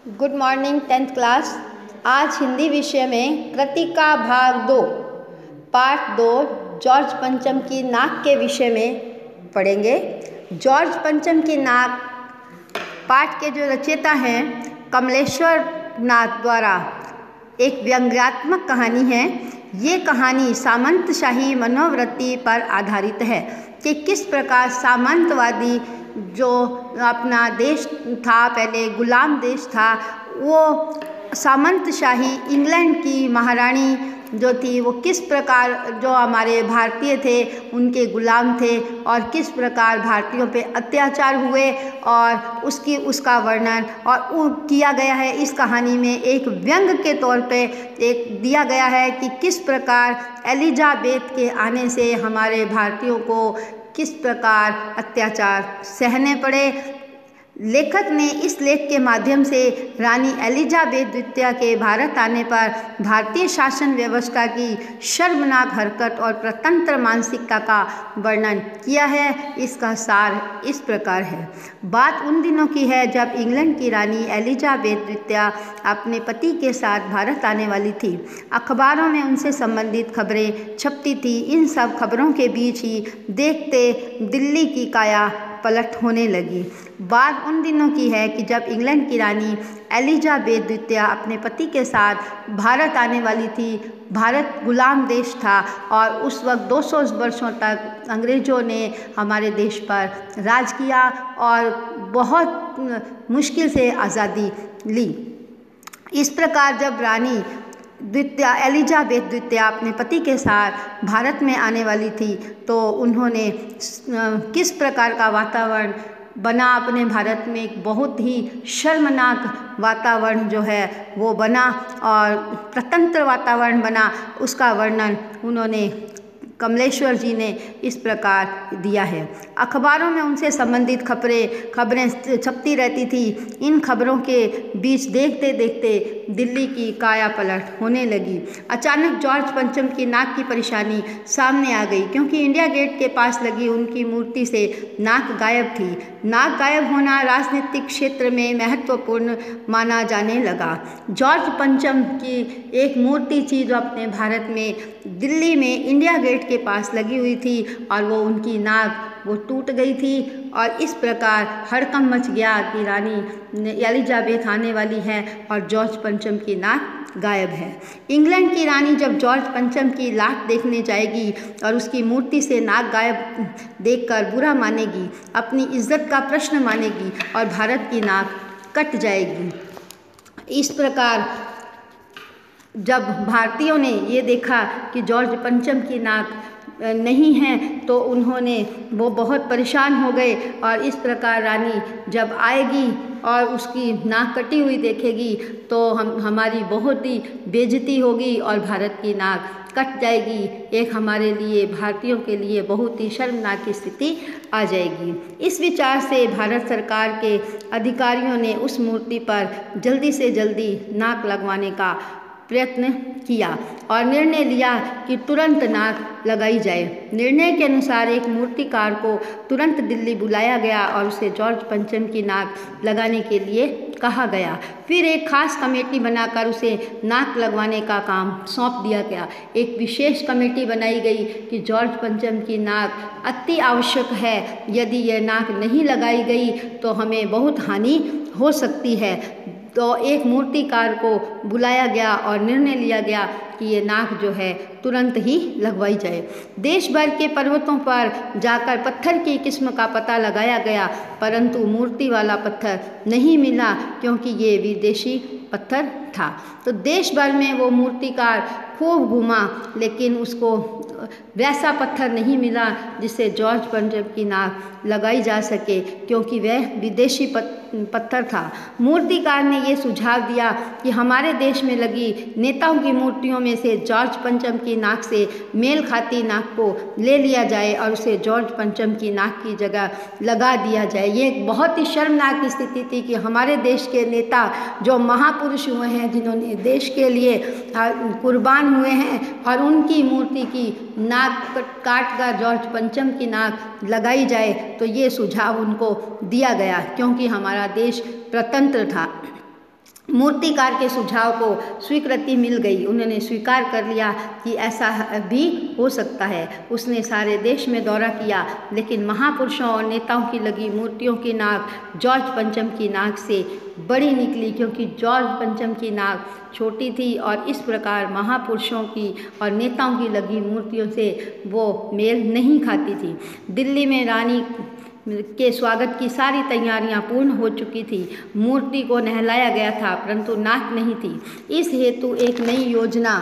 Good morning 10th class. आज हिंदी विषय में कृतिका भाग 2 पार्ट 2 जॉर्ज पंचम की नाक के विषय में पढ़ेंगे। जॉर्ज पंचम की नाक पाठ के जो रचयिता हैं कमलेश्वर नाथ द्वारा एक व्यंग्यात्मक कहानी है। ये कहानी सामंतशाही मनोवृत्ति पर आधारित है कि किस प्रकार सामंतवादी जो अपना देश था, पहले गुलाम देश था, वो सामंतशाही इंग्लैंड की महारानी जो थी वो किस प्रकार जो हमारे भारतीय थे उनके गुलाम थे और किस प्रकार भारतीयों पे अत्याचार हुए और उसका वर्णन और किया गया है। इस कहानी में एक व्यंग के तौर पे एक दिया गया है कि किस प्रकार एलिजाबेथ के आने से हमारे भारतीयों को किस प्रकार अत्याचार सहने पड़े। लेखक ने इस लेख के माध्यम से रानी एलिजाबेथ द्वितीय के भारत आने पर भारतीय शासन व्यवस्था की शर्मनाक हरकत और प्रतंत्र मानसिकता का वर्णन किया है। इसका सार इस प्रकार है। बात उन दिनों की है जब इंग्लैंड की रानी एलिजाबेथ द्वितीय अपने पति के साथ भारत आने वाली थी। अखबारों में उनसे संबंधित खबरें छपती थी। इन सब खबरों के बीच ही देखते दिल्ली की काया पलट होने लगी। बात उन दिनों की है कि जब इंग्लैंड की रानी एलिजाबेथ द्वितीय अपने पति के साथ भारत आने वाली थी। भारत गुलाम देश था और उस वक्त 200 वर्षों तक अंग्रेज़ों ने हमारे देश पर राज किया और बहुत मुश्किल से आज़ादी ली। इस प्रकार जब रानी एलिजाबेथ द्वितीय अपने पति के साथ भारत में आने वाली थी तो उन्होंने किस प्रकार का वातावरण बना अपने भारत में, एक बहुत ही शर्मनाक वातावरण जो है वो बना और प्रतंत्र वातावरण बना। उसका वर्णन उन्होंने कमलेश्वर जी ने इस प्रकार दिया है। अखबारों में उनसे संबंधित खबरें छपती रहती थी। इन खबरों के बीच देखते देखते दिल्ली की काया पलट होने लगी। अचानक जॉर्ज पंचम की नाक की परेशानी सामने आ गई क्योंकि इंडिया गेट के पास लगी उनकी मूर्ति से नाक गायब थी। नाक गायब होना राजनीतिक क्षेत्र में महत्वपूर्ण माना जाने लगा। जॉर्ज पंचम की एक मूर्ति थी जो अपने भारत में दिल्ली में इंडिया गेट के पास लगी हुई थी और वो उनकी नाक वो टूट गई थी और इस प्रकार हड़कंप मच गया कि रानी एलिजाबेथ आने वाली है और जॉर्ज पंचम की नाक गायब है। इंग्लैंड की रानी जब जॉर्ज पंचम की लाट देखने जाएगी और उसकी मूर्ति से नाक गायब देखकर बुरा मानेगी, अपनी इज्जत का प्रश्न मानेगी और भारत की नाक कट जाएगी। इस प्रकार जब भारतीयों ने ये देखा कि जॉर्ज पंचम की नाक नहीं है तो वो बहुत परेशान हो गए और इस प्रकार रानी जब आएगी और उसकी नाक कटी हुई देखेगी तो हमारी बहुत ही बेइज्जती होगी और भारत की नाक कट जाएगी। एक हमारे लिए भारतीयों के लिए बहुत ही शर्मनाक की स्थिति आ जाएगी। इस विचार से भारत सरकार के अधिकारियों ने उस मूर्ति पर जल्दी से जल्दी नाक लगवाने का प्रयत्न किया और निर्णय लिया कि तुरंत नाक लगाई जाए। निर्णय के अनुसार एक मूर्तिकार को तुरंत दिल्ली बुलाया गया और उसे जॉर्ज पंचम की नाक लगाने के लिए कहा गया। फिर एक खास कमेटी बनाकर उसे नाक लगवाने का काम सौंप दिया गया। एक विशेष कमेटी बनाई गई कि जॉर्ज पंचम की नाक अति आवश्यक है, यदि यह नाक नहीं लगाई गई तो हमें बहुत हानि हो सकती है। तो एक मूर्तिकार को बुलाया गया और निर्णय लिया गया कि ये नाक जो है तुरंत ही लगवाई जाए। देश भर के पर्वतों पर जाकर पत्थर की किस्म का पता लगाया गया परंतु मूर्ति वाला पत्थर नहीं मिला क्योंकि ये विदेशी पत्थर था। तो देश भर में वो मूर्तिकार खूब घूमा लेकिन उसको वैसा पत्थर नहीं मिला जिससे जॉर्ज पंचम की नाक लगाई जा सके क्योंकि वह विदेशी पत्थर था। मूर्तिकार ने ये सुझाव दिया कि हमारे देश में लगी नेताओं की मूर्तियों में से जॉर्ज पंचम की नाक से मेल खाती नाक को ले लिया जाए और उसे जॉर्ज पंचम की नाक की जगह लगा दिया जाए। ये एक बहुत ही शर्मनाक स्थिति थी कि हमारे देश के नेता जो महापुरुष हुए हैं, जिन्होंने देश के लिए कुर्बान हुए हैं और उनकी मूर्ति की नाक काट कर जॉर्ज पंचम की नाक लगाई जाए, तो ये सुझाव उनको दिया गया क्योंकि हमारा देश प्रतंत्र था। मूर्तिकार के सुझाव को स्वीकृति मिल गई। उन्होंने स्वीकार कर लिया कि ऐसा भी हो सकता है। उसने सारे देश में दौरा किया, लेकिन महापुरुषों और नेताओं की लगी मूर्तियों की नाक जॉर्ज पंचम की नाक से बड़ी निकली, क्योंकि जॉर्ज पंचम की नाक छोटी थी और इस प्रकार महापुरुषों की और नेताओं की लगी मूर्तियों से वो मेल नहीं खाती थी। दिल्ली में रानी के स्वागत की सारी तैयारियां पूर्ण हो चुकी थी। मूर्ति को नहलाया गया था, परंतु नाक नहीं थी। इस हेतु एक नई योजना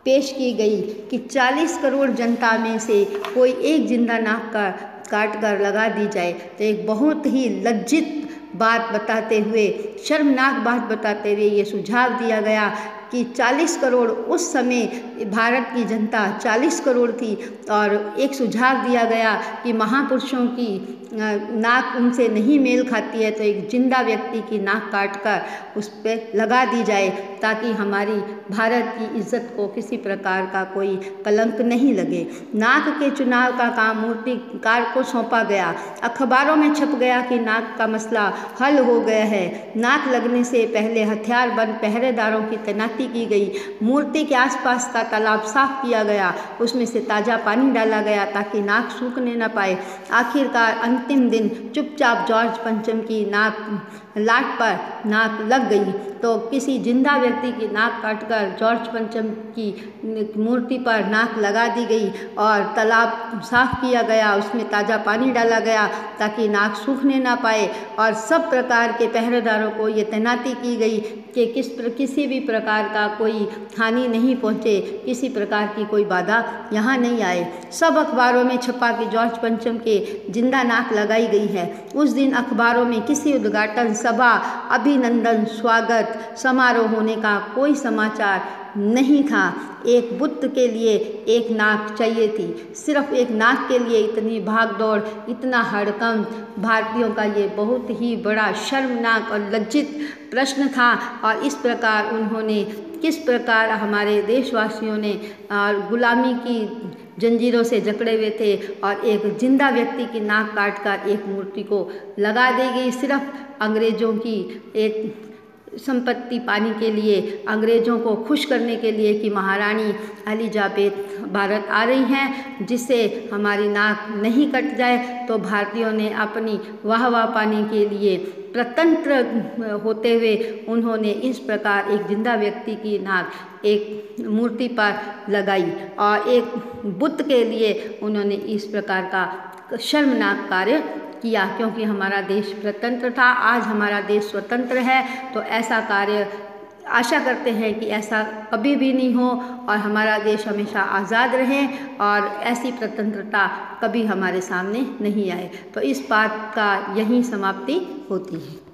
पेश की गई कि 40 करोड़ जनता में से कोई एक जिंदा नाक का काट कर लगा दी जाए। तो एक बहुत ही लज्जित बात बताते हुए, शर्मनाक बात बताते हुए ये सुझाव दिया गया कि 40 करोड़, उस समय भारत की जनता 40 करोड़ थी, और एक सुझाव दिया गया कि महापुरुषों की नाक उनसे नहीं मेल खाती है, तो एक जिंदा व्यक्ति की नाक काटकर उस पर लगा दी जाए, ताकि हमारी भारत की इज्जत को किसी प्रकार का कोई कलंक नहीं लगे। नाक के चुनाव का काम मूर्तिकार को सौंपा गया। अखबारों में छप गया कि नाक का मसला हल हो गया है। नाक लगने से पहले हथियारबंद पहरेदारों की तैनाती की गई। मूर्ति के आसपास का तालाब साफ किया गया, उसमें से ताज़ा पानी डाला गया ताकि नाक सूखने न पाए। आखिरकार अंतिम दिन चुपचाप जॉर्ज पंचम की लाट पर नाक लग गई। तो किसी जिंदा व्यक्ति की नाक काटकर जॉर्ज पंचम की मूर्ति पर नाक लगा दी गई और तालाब साफ किया गया, उसमें ताज़ा पानी डाला गया ताकि नाक सूखने ना पाए, और सब प्रकार के पहरेदारों को ये तैनाती की गई कि किसी भी प्रकार का कोई हानि नहीं पहुँचे, किसी प्रकार की कोई बाधा यहाँ नहीं आए। सब अखबारों में छपा कि जॉर्ज पंचम के जिंदा नाक लगाई गई है। उस दिन अखबारों में किसी उद्घाटन सभा, अभिनंदन, स्वागत समारोह होने का कोई समाचार नहीं था। एक बुद्ध के लिए एक नाक चाहिए थी। सिर्फ एक नाक के लिए इतनी भागदौड़, इतना हड़कंप। भारतीयों का ये बहुत ही बड़ा शर्मनाक और लज्जित प्रश्न था, और इस प्रकार उन्होंने किस प्रकार हमारे देशवासियों ने गुलामी की जंजीरों से जकड़े हुए थे, और एक जिंदा व्यक्ति की नाक काटकर एक मूर्ति को लगा दी गई, सिर्फ अंग्रेज़ों की एक संपत्ति पाने के लिए, अंग्रेज़ों को खुश करने के लिए कि महारानी एलिजाबेथ भारत आ रही हैं, जिससे हमारी नाक नहीं कट जाए। तो भारतीयों ने अपनी वाह पाने के लिए प्रतंत्र होते हुए उन्होंने इस प्रकार एक जिंदा व्यक्ति की नाक एक मूर्ति पर लगाई, और एक बुद्ध के लिए उन्होंने इस प्रकार का शर्मनाक कार्य किया, क्योंकि हमारा देश प्रतंत्र था। आज हमारा देश स्वतंत्र है, तो ऐसा कार्य आशा करते हैं कि ऐसा कभी भी नहीं हो, और हमारा देश हमेशा आज़ाद रहे, और ऐसी प्रतंत्रता कभी हमारे सामने नहीं आए। तो इस बात का यहीं समाप्ति होती है।